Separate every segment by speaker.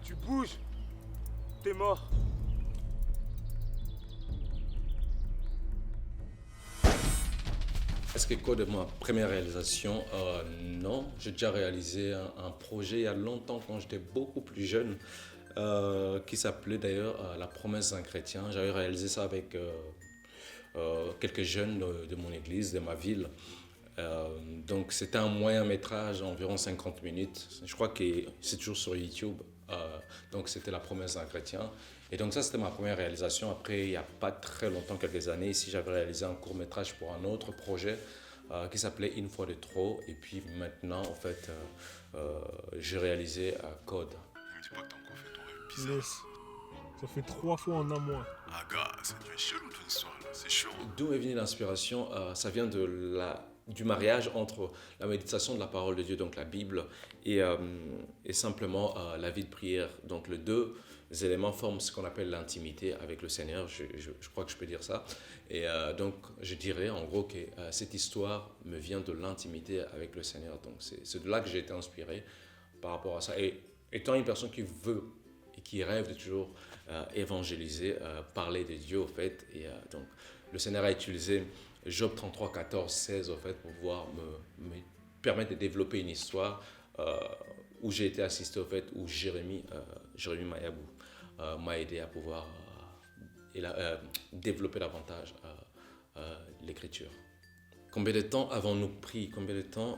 Speaker 1: Tu bouges, t'es mort.
Speaker 2: Est-ce que Code est ma première réalisation? Non, j'ai déjà réalisé un projet il y a longtemps quand j'étais beaucoup plus jeune, qui s'appelait d'ailleurs La promesse d'un chrétien. J'avais réalisé ça avec quelques jeunes de mon église, de ma ville. Donc c'était un moyen métrage, environ 50 minutes. Je crois que c'est toujours sur YouTube. Donc c'était La promesse d'un chrétien. Et donc ça c'était ma première réalisation. Après il n'y a pas très longtemps, quelques années, ici j'avais réalisé un court métrage pour un autre projet qui s'appelait Une fois de trop. Et puis maintenant en fait j'ai réalisé Code.
Speaker 3: Ne me dis pas que t'as encore fait ton rêve bizarre.
Speaker 4: Laisse. Ça fait 3 fois en un mois.
Speaker 3: Ah gars, ça devient chelou ton histoire là, c'est chaud.
Speaker 2: D'où est venue l'inspiration? Ça vient du mariage entre la méditation de la parole de Dieu, donc la Bible, et simplement la vie de prière. Donc les deux éléments forment ce qu'on appelle l'intimité avec le Seigneur, je crois que je peux dire ça. Et donc je dirais en gros que cette histoire me vient de l'intimité avec le Seigneur. Donc c'est de là que j'ai été inspiré par rapport à ça. Et étant une personne qui veut et qui rêve de toujours évangéliser, parler de Dieu au fait. Et donc le Seigneur a utilisé Job 33, 14, 16 au fait pour pouvoir me permettre de développer une histoire où j'ai été assisté au fait, où Jérémie Mayabou m'a aidé à pouvoir développer davantage l'écriture. Combien de temps avons-nous pris? Combien de temps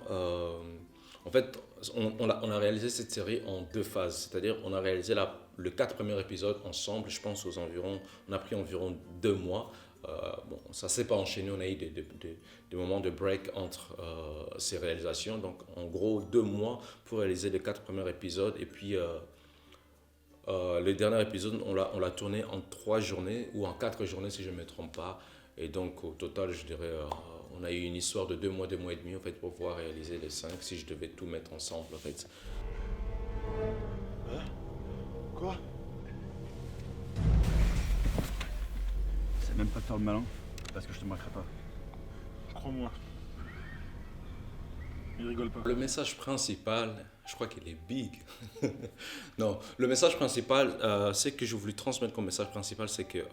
Speaker 2: En fait, on a réalisé cette série en 2 phases. C'est-à-dire, on a réalisé le 4 premiers épisodes ensemble, je pense on a pris environ 2 mois. Bon, ça ne s'est pas enchaîné, on a eu des moments de break entre ces réalisations. Donc, en gros, 2 mois pour réaliser les 4 premiers épisodes. Et puis, le dernier épisode, on l'a tourné en 3 journées ou en 4 journées, si je ne me trompe pas. Et donc, au total, je dirais, on a eu une histoire de 2 mois et demi, en fait, pour pouvoir réaliser les 5, si je devais tout mettre ensemble, en fait.
Speaker 1: Hein? Quoi?
Speaker 5: C'est même pas de faire le malin, parce que je te marquerai pas.
Speaker 4: Crois-moi. Il rigole pas.
Speaker 2: Le message principal, je crois qu'il est big. Non, le message principal, c'est que je voulais transmettre comme message principal, c'est que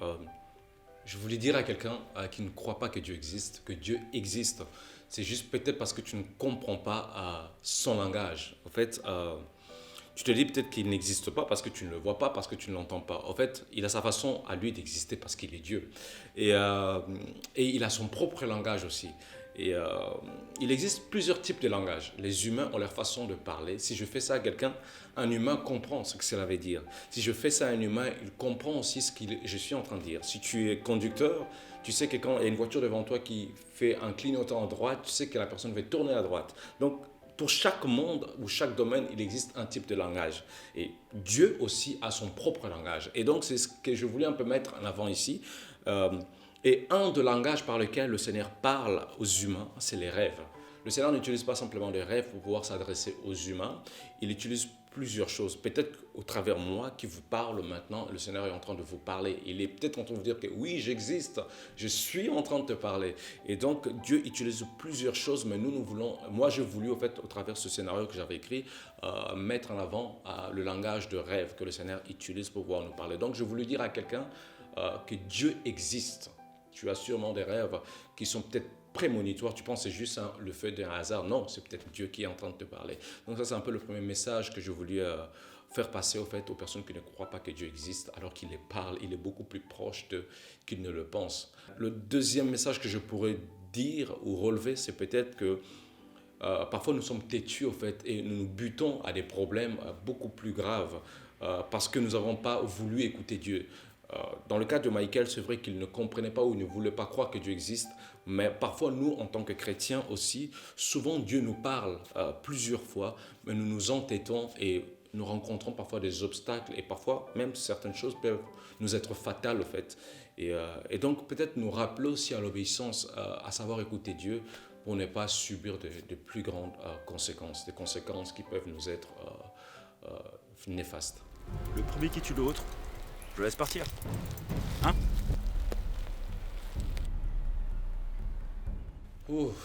Speaker 2: je voulais dire à quelqu'un qui ne croit pas que Dieu existe, que Dieu existe. C'est juste peut-être parce que tu ne comprends pas son langage. En fait, tu te dis peut-être qu'il n'existe pas parce que tu ne le vois pas, parce que tu ne l'entends pas. En fait, il a sa façon à lui d'exister parce qu'il est Dieu. Et il a son propre langage aussi. Et il existe plusieurs types de langages. Les humains ont leur façon de parler. Si je fais ça à quelqu'un, un humain comprend ce que cela veut dire. Si je fais ça à un humain, il comprend aussi ce que je suis en train de dire. Si tu es conducteur, tu sais que quand il y a une voiture devant toi qui fait un clignotant à droite, tu sais que la personne va tourner à droite. Donc, pour chaque monde ou chaque domaine, il existe un type de langage. Et Dieu aussi a son propre langage. Et donc, c'est ce que je voulais un peu mettre en avant ici. Et un des langages par lequel le Seigneur parle aux humains, c'est les rêves. Le Seigneur n'utilise pas simplement les rêves pour pouvoir s'adresser aux humains, il utilise plusieurs choses. Peut-être au travers moi qui vous parle maintenant, le Seigneur est en train de vous parler. Il est peut-être en train de vous dire que oui, j'existe, je suis en train de te parler. Et donc Dieu utilise plusieurs choses, mais nous voulons, moi j'ai voulu au fait, au travers de ce scénario que j'avais écrit, mettre en avant le langage de rêve que le Seigneur utilise pour pouvoir nous parler. Donc je voulais dire à quelqu'un que Dieu existe. Tu as sûrement des rêves qui sont peut-être prémonitoires. Tu penses que c'est juste le fait d'un hasard. Non, c'est peut-être Dieu qui est en train de te parler. Donc ça, c'est un peu le premier message que je voulais faire passer au fait aux personnes qui ne croient pas que Dieu existe, alors qu'il les parle, il est beaucoup plus proche d'eux qu'ils ne le pensent. Le deuxième message que je pourrais dire ou relever, c'est peut-être que parfois nous sommes têtus au fait et nous nous butons à des problèmes beaucoup plus graves parce que nous n'avons pas voulu écouter Dieu. Dans le cas de Michael, c'est vrai qu'il ne comprenait pas ou il ne voulait pas croire que Dieu existe, mais parfois nous, en tant que chrétiens aussi, souvent Dieu nous parle plusieurs fois, mais nous nous entêtons et nous rencontrons parfois des obstacles et parfois même certaines choses peuvent nous être fatales au fait. Et donc peut-être nous rappeler aussi à l'obéissance, à savoir écouter Dieu pour ne pas subir de plus grandes conséquences, des conséquences qui peuvent nous être néfastes.
Speaker 5: Le premier qui tue l'autre, je le laisse partir. Hein?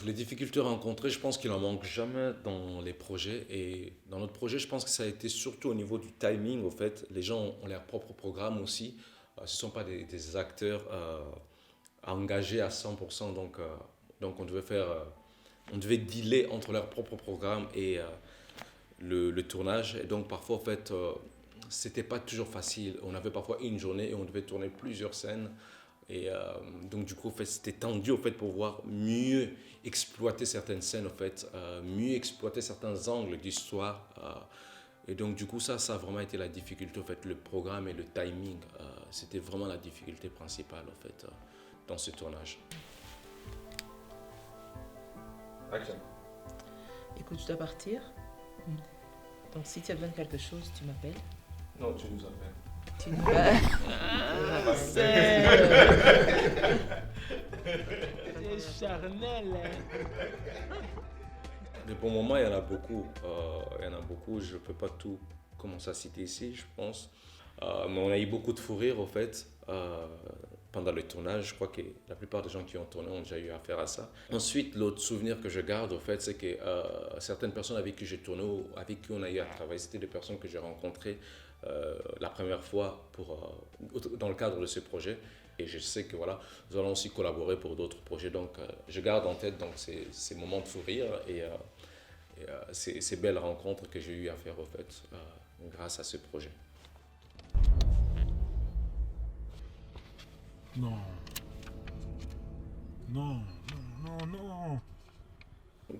Speaker 2: Les difficultés rencontrées, je pense qu'il en manque jamais dans les projets. Et dans notre projet, je pense que ça a été surtout au niveau du timing, au fait. Les gens ont leur propre programme aussi. Ce ne sont pas des acteurs engagés à 100%. Donc on devait dealer entre leur propre programme et le tournage. Et donc parfois, en fait, c'était pas toujours facile. On avait parfois une journée et on devait tourner plusieurs scènes. Et donc du coup, en fait, c'était tendu au fait, pour pouvoir mieux exploiter certaines scènes, en fait, mieux exploiter certains angles d'histoire. Et donc du coup, ça a vraiment été la difficulté, en fait, le programme et le timing. C'était vraiment la difficulté principale, en fait, dans ce tournage. Action.
Speaker 6: Écoute, je dois partir. Donc si tu as besoin de quelque chose, tu m'appelles.
Speaker 2: Non, tu nous appelles.
Speaker 6: Tu nous appelles. C'est charnel.
Speaker 2: Les bons moments, il y en a beaucoup. Je ne peux pas tout commencer à citer ici, je pense. Mais on a eu beaucoup de fou rire, au fait, pendant le tournage. Je crois que la plupart des gens qui ont tourné ont déjà eu affaire à ça. Ensuite, l'autre souvenir que je garde, au fait, c'est que certaines personnes avec qui j'ai tourné, ou avec qui on a eu à travailler, c'était des personnes que j'ai rencontrées la première fois dans le cadre de ce projet. Et je sais que voilà, nous allons aussi collaborer pour d'autres projets. Donc, je garde en tête donc, ces moments de fou rire et ces belles rencontres que j'ai eu à faire, au fait, grâce à ce projet.
Speaker 4: Non. Non, non, non, non.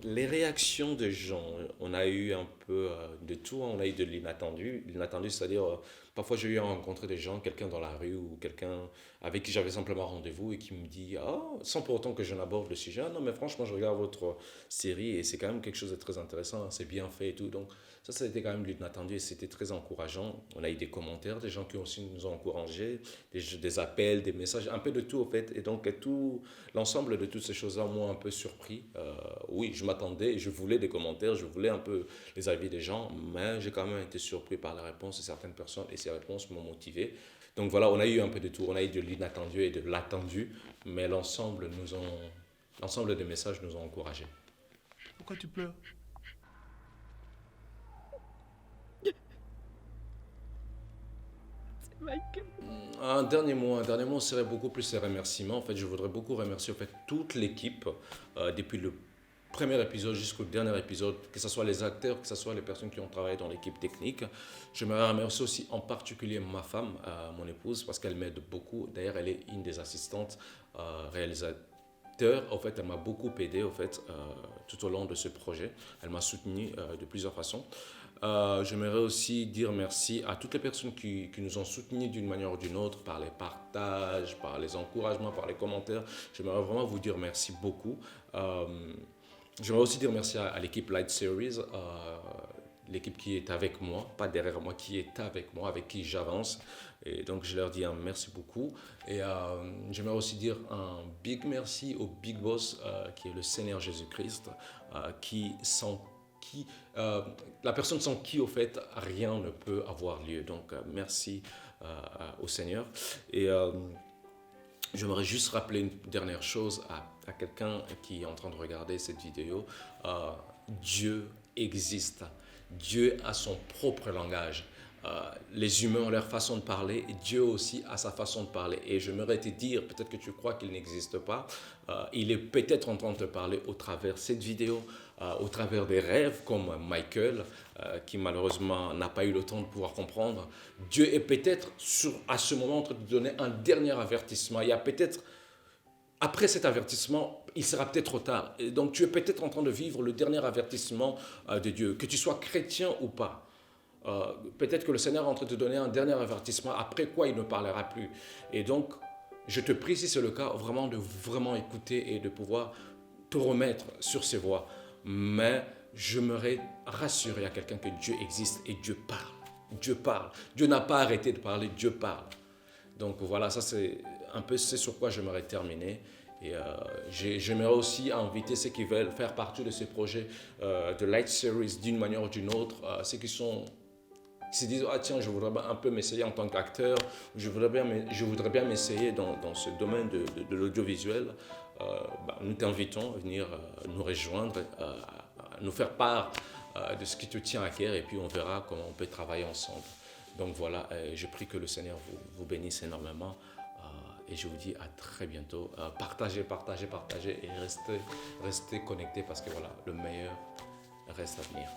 Speaker 2: Les réactions des gens, on a eu un peu de tout, on a eu de l'inattendu. L'inattendu, c'est-à-dire, parfois j'ai eu à rencontrer des gens, quelqu'un dans la rue ou quelqu'un avec qui j'avais simplement rendez-vous et qui me dit, sans pour autant que je n'aborde le sujet, non mais franchement je regarde votre série et c'est quand même quelque chose de très intéressant, c'est bien fait et tout. Donc ça a été quand même l'inattendu et c'était très encourageant. On a eu des commentaires, des gens qui aussi nous ont encouragés, des appels, des messages, un peu de tout au fait. Et donc l'ensemble de toutes ces choses-là m'ont un peu surpris. Oui, je m'attendais, je voulais des commentaires, je voulais un peu les avis des gens, mais j'ai quand même été surpris par la réponse de certaines personnes et ces réponses m'ont motivé. Donc voilà, on a eu un peu de tout, on a eu de l'inattendu et de l'attendu, mais l'ensemble des messages nous ont encouragés.
Speaker 3: Pourquoi tu pleures?
Speaker 2: Un dernier mot serait beaucoup plus les remerciements. En fait, je voudrais beaucoup remercier en fait, toute l'équipe, depuis le premier épisode jusqu'au dernier épisode, que ce soit les acteurs, que ce soit les personnes qui ont travaillé dans l'équipe technique. Je me remercie aussi en particulier ma femme, mon épouse, parce qu'elle m'aide beaucoup. D'ailleurs, elle est une des assistantes réalisateurs. En fait, elle m'a beaucoup aidé en fait, tout au long de ce projet. Elle m'a soutenu de plusieurs façons. J'aimerais aussi dire merci à toutes les personnes qui nous ont soutenus d'une manière ou d'une autre, par les partages, par les encouragements, par les commentaires. J'aimerais vraiment vous dire merci beaucoup. J'aimerais aussi dire merci à l'équipe Light Series, l'équipe qui est avec moi, pas derrière moi, qui est avec moi, avec qui j'avance. Et donc je leur dis un merci beaucoup. Et j'aimerais aussi dire un big merci au Big Boss, qui est le Seigneur Jésus-Christ, la personne sans qui, au fait, rien ne peut avoir lieu. Donc, merci au Seigneur. Et j'aimerais juste rappeler une dernière chose à quelqu'un qui est en train de regarder cette vidéo. Dieu existe. Dieu a son propre langage. Les humains ont leur façon de parler et Dieu aussi a sa façon de parler. Et j'aimerais te dire, peut-être que tu crois qu'il n'existe pas, il est peut-être en train de te parler au travers de cette vidéo, au travers des rêves comme Michael, qui malheureusement n'a pas eu le temps de pouvoir comprendre. Dieu est peut-être à ce moment en train de te donner un dernier avertissement. Il y a peut-être, après cet avertissement, il sera peut-être trop tard. Et donc tu es peut-être en train de vivre le dernier avertissement de Dieu, que tu sois chrétien ou pas. Peut-être que le Seigneur est en train de te donner un dernier avertissement, après quoi il ne parlera plus. Et donc, je te prie, si c'est le cas, vraiment de vraiment écouter et de pouvoir te remettre sur ses voies. Mais j'aimerais rassurer à quelqu'un que Dieu existe et Dieu parle. Dieu parle. Dieu n'a pas arrêté de parler, Dieu parle. Donc voilà, ça c'est un peu ce sur quoi j'aimerais terminer. Et j'aimerais aussi inviter ceux qui veulent faire partie de ces projets de Light Series d'une manière ou d'une autre, ceux qui se disent « Ah tiens, je voudrais un peu m'essayer en tant qu'acteur, je voudrais bien m'essayer dans ce domaine de l'audiovisuel ». nous t'invitons à venir nous rejoindre, à nous faire part de ce qui te tient à cœur et puis on verra comment on peut travailler ensemble. Donc voilà, je prie que le Seigneur vous bénisse énormément et je vous dis à très bientôt. Partagez et restez connectés parce que voilà, le meilleur reste à venir.